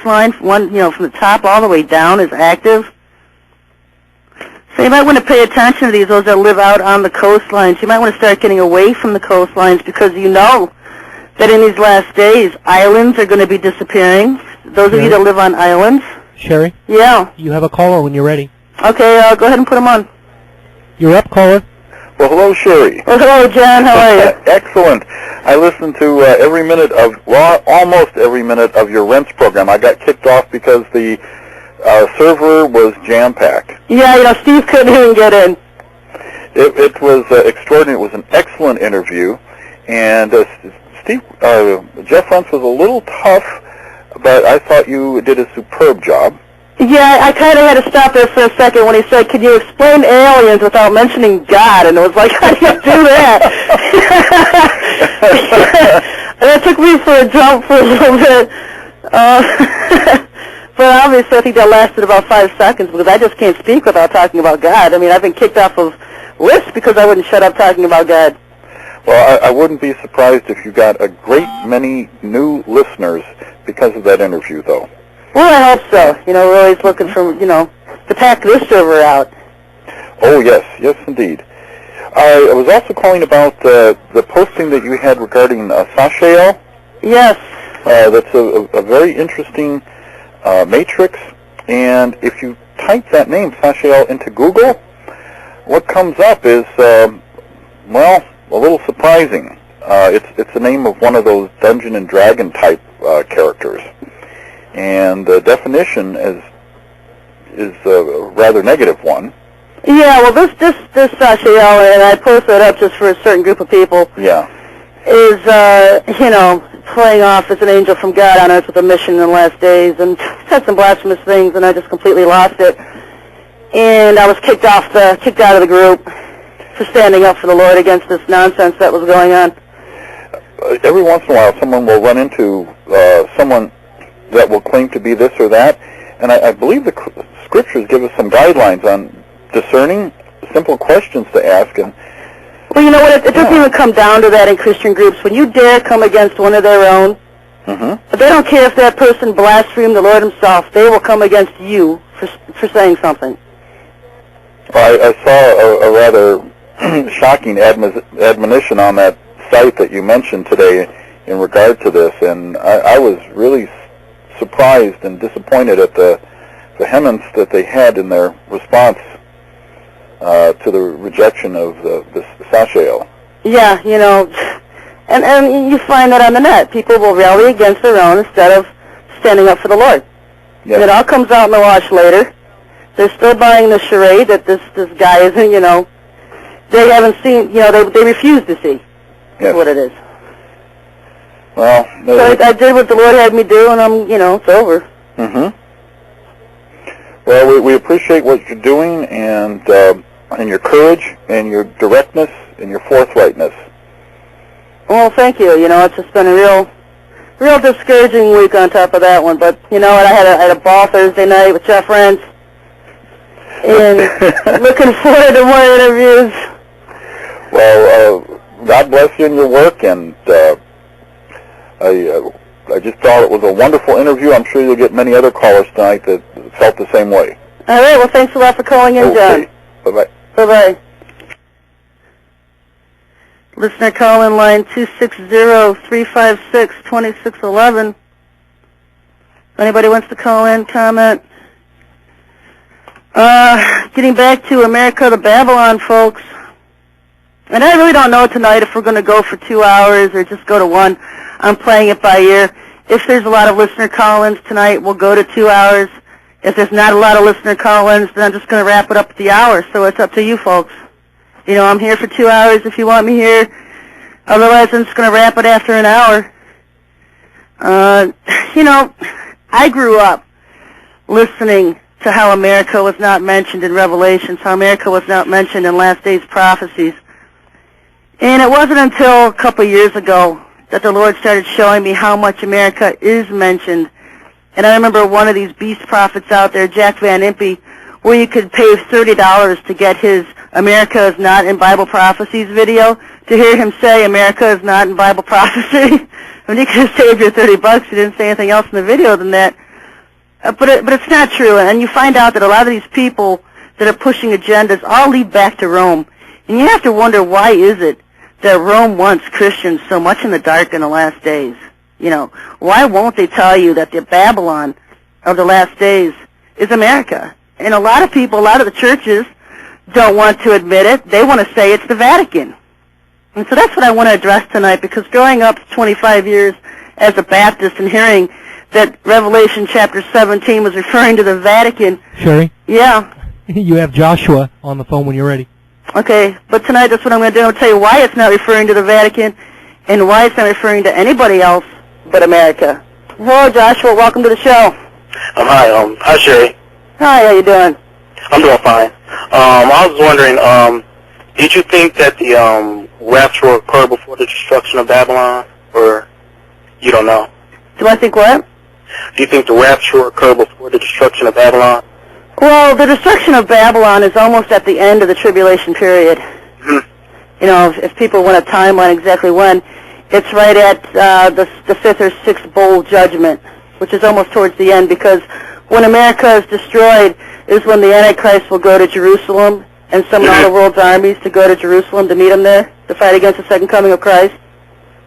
coastline, one, from the top all the way down is active. So you might want to pay attention to those that live out on the coastlines. You might want to start getting away from the coastlines because you know that in these last days, islands are going to be disappearing. Those of you that live on islands. Sherry? Yeah. You have a caller when you're ready. Okay, go ahead and put him on. You're up, caller. Well, hello, Sherry. Well, hello, John. How are you? Excellent. I listened to almost every minute of your Rents program. I got kicked off because the server was jam-packed. Yeah, Steve couldn't even get in. It was extraordinary. It was an excellent interview, and Jeff Rents was a little tough, but I thought you did a superb job. Yeah, I kind of had to stop there for a second when he said, "Could you explain aliens without mentioning God?" And it was like, how do you do that? And it took me for a jump for a little bit. But obviously I think that lasted about 5 seconds because I just can't speak without talking about God. I mean, I've been kicked off of lists because I wouldn't shut up talking about God. Well, I wouldn't be surprised if you got a great many new listeners because of that interview, though. Well, I hope so. We're always looking for, to pack this server out. Oh, yes, indeed. I was also calling about the posting that you had regarding Sashael. Yes. That's a very interesting matrix, and if you type that name, Sashael, into Google, what comes up is, a little surprising. It's the name of one of those Dungeon and Dragon type characters. And the definition is a rather negative one. Yeah, well, this Sashael, and I posted it up just for a certain group of people. Yeah. Is playing off as an angel from God on earth with a mission in the last days, and said some blasphemous things, and I just completely lost it. And I was kicked out of the group for standing up for the Lord against this nonsense that was going on. Every once in a while, someone will run into someone that will claim to be this or that, and I believe the scriptures give us some guidelines on discerning simple questions to ask. And well, you know what? It doesn't even come down to that in Christian groups. When you dare come against one of their own, they don't care if that person blasphemed the Lord himself. They will come against you for saying something. Well, I saw a rather shocking admonition on that site that you mentioned today in regard to this, and I was really surprised and disappointed at the vehemence that they had in their response to the rejection of this Sashael. Yeah, and you find that on the net. People will rally against their own instead of standing up for the Lord. Yes. It all comes out in the wash later. They're still buying the charade that this guy isn't, they haven't seen, they refuse to see what it is. Well, so I did what the Lord had me do, and I'm, it's over. Well, we appreciate what you're doing, and your courage, and your directness, and your forthrightness. Well, thank you. It's just been a real discouraging week on top of that one. But I had a ball Thursday night with Jeff Rents, and looking forward to more interviews. Well, God bless you in your work, and I just thought it was a wonderful interview. I'm sure you'll get many other callers tonight that felt the same way. All right. Well, thanks a lot for calling in, John. Bye-bye. Bye-bye. Listener call-in line 260-356-2611. If anybody wants to call in, comment. Getting back to America to Babylon, folks. And I really don't know tonight if we're going to go for 2 hours or just go to 1. I'm playing it by ear. If there's a lot of listener call-ins tonight, we'll go to 2 hours. If there's not a lot of listener call-ins, then I'm just going to wrap it up at the hour. So it's up to you, folks. I'm here for 2 hours if you want me here. Otherwise, I'm just going to wrap it after an hour. I grew up listening to how America was not mentioned in Revelations, how America was not mentioned in Last Days prophecies. And it wasn't until a couple of years ago that the Lord started showing me how much America is mentioned. And I remember one of these beast prophets out there, Jack Van Impe, where you could pay $30 to get his America is not in Bible prophecies video, to hear him say America is not in Bible prophecy. I mean, you could have saved your $30. You didn't say anything else in the video than that. but it's not true. And you find out that a lot of these people that are pushing agendas all lead back to Rome. And you have to wonder, why is it that Rome wants Christians so much in the dark in the last days? You know, why won't they tell you that the Babylon of the last days is America? And a lot of people, a lot of the churches don't want to admit it. They want to say it's the Vatican. And so that's what I want to address tonight, because growing up 25 years as a Baptist and hearing that Revelation chapter 17 was referring to the Vatican. Sherry? Yeah. You have Joshua on the phone when you're ready. Okay, but tonight that's what I'm going to do. I'm going to tell you why it's not referring to the Vatican and why it's not referring to anybody else but America. Hello, Joshua. Welcome to the show. Hi, Sherry. Hi, how you doing? I'm doing fine. I was wondering, did you think that the rapture will occur before the destruction of Babylon, or you don't know? Do I think what? Do you think the rapture will occur before the destruction of Babylon? Well, the destruction of Babylon is almost at the end of the tribulation period. Mm-hmm. You know, if people want a timeline exactly when, it's right at the fifth or sixth bowl judgment, which is almost towards the end, because when America is destroyed is when the Antichrist will go to Jerusalem and summon all the world's armies to go to Jerusalem to meet him there, to fight against the second coming of Christ.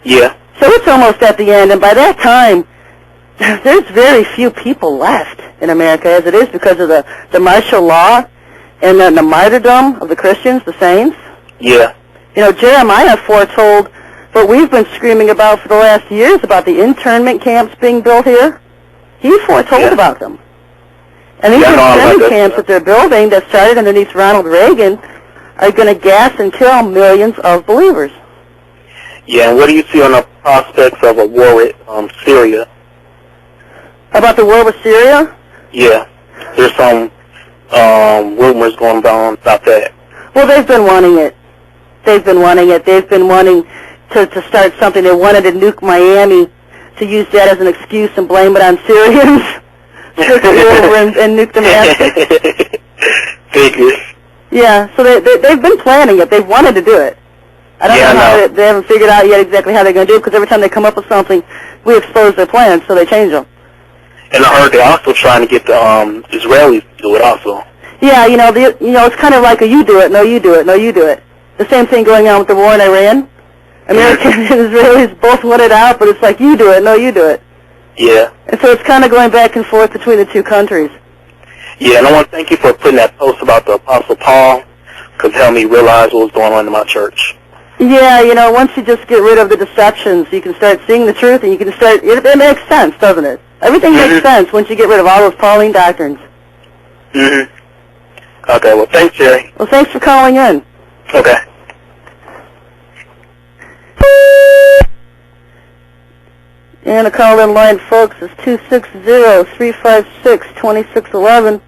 Yeah. So it's almost at the end, and by that time, there's very few people left in America as it is, because of the martial law and the martyrdom of the Christians, the saints. Yeah. You know, Jeremiah foretold what we've been screaming about for the last years, about the internment camps being built here. He foretold about them. And these internment camps that they're building, that started underneath Ronald Reagan, are going to gas and kill millions of believers. Yeah, and what do you see on the prospects of a war with Syria? About the war with Syria? Yeah. There's some rumors going on about that. Well, they've been wanting it. They've been wanting it. They've been wanting to start something. They wanted to nuke Miami, to use that as an excuse and blame it on Syrians. Take it over and nuke them after. Figures. Yeah, so they've been planning it. They've wanted to do it. I don't know how they haven't figured out yet exactly how they're going to do it, because every time they come up with something, we expose their plans, so they change them. And I heard they're also trying to get the Israelis to do it also. Yeah, you know, it's kind of like a you do it, no you do it, no you do it. The same thing going on with the war in Iran. Americans and Israelis both want it out, but it's like you do it, no you do it. Yeah. And so it's kind of going back and forth between the two countries. Yeah, and I want to thank you for putting that post about the Apostle Paul, because it helped me realize what was going on in my church. Yeah, you know, once you just get rid of the deceptions, you can start seeing the truth, and you can start, it makes sense, doesn't it? Everything makes sense once you get rid of all those Pauline doctrines. Mm-hmm. Okay, well, thanks, Jerry. Well, thanks for calling in. Okay. And the call-in line, folks, is 260-356-2611.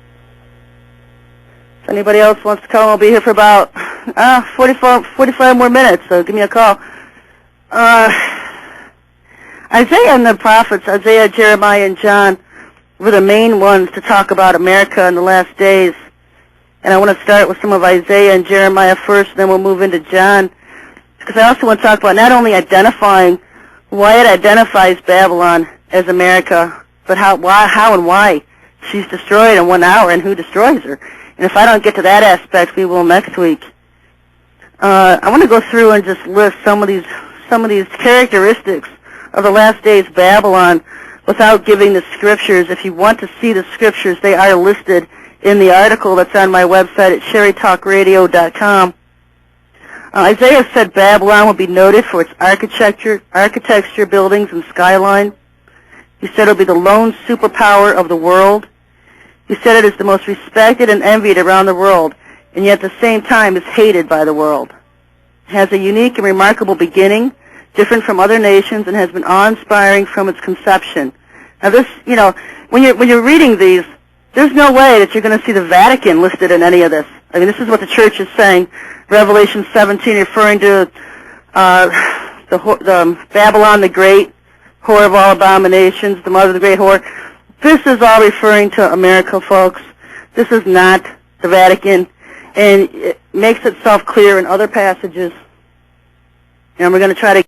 If anybody else wants to call, I'll be here for about 45 more minutes, so give me a call. Isaiah and the prophets, Isaiah, Jeremiah, and John, were the main ones to talk about America in the last days. And I want to start with some of Isaiah and Jeremiah first, and then we'll move into John, because I also want to talk about not only identifying why it identifies Babylon as America, but how and why she's destroyed in 1 hour and who destroys her. And if I don't get to that aspect, we will next week. I want to go through and just list some of these characteristics of the last days Babylon without giving the scriptures. If you want to see the scriptures, they are listed in the article that's on my website at SherryTalkRadio.com. Isaiah said Babylon will be noted for its architecture, buildings, and skyline. He said it will be the lone superpower of the world. He said it is the most respected and envied around the world, and yet at the same time is hated by the world. It has a unique and remarkable beginning, different from other nations, and has been awe-inspiring from its conception. Now this, you know, when you're reading these, there's no way that you're going to see the Vatican listed in any of this. I mean, this is what the church is saying. Revelation 17 referring to the Babylon the Great, whore of all abominations, the mother of the great whore. This is all referring to America, folks. This is not the Vatican, and it makes itself clear in other passages. And we're going to try to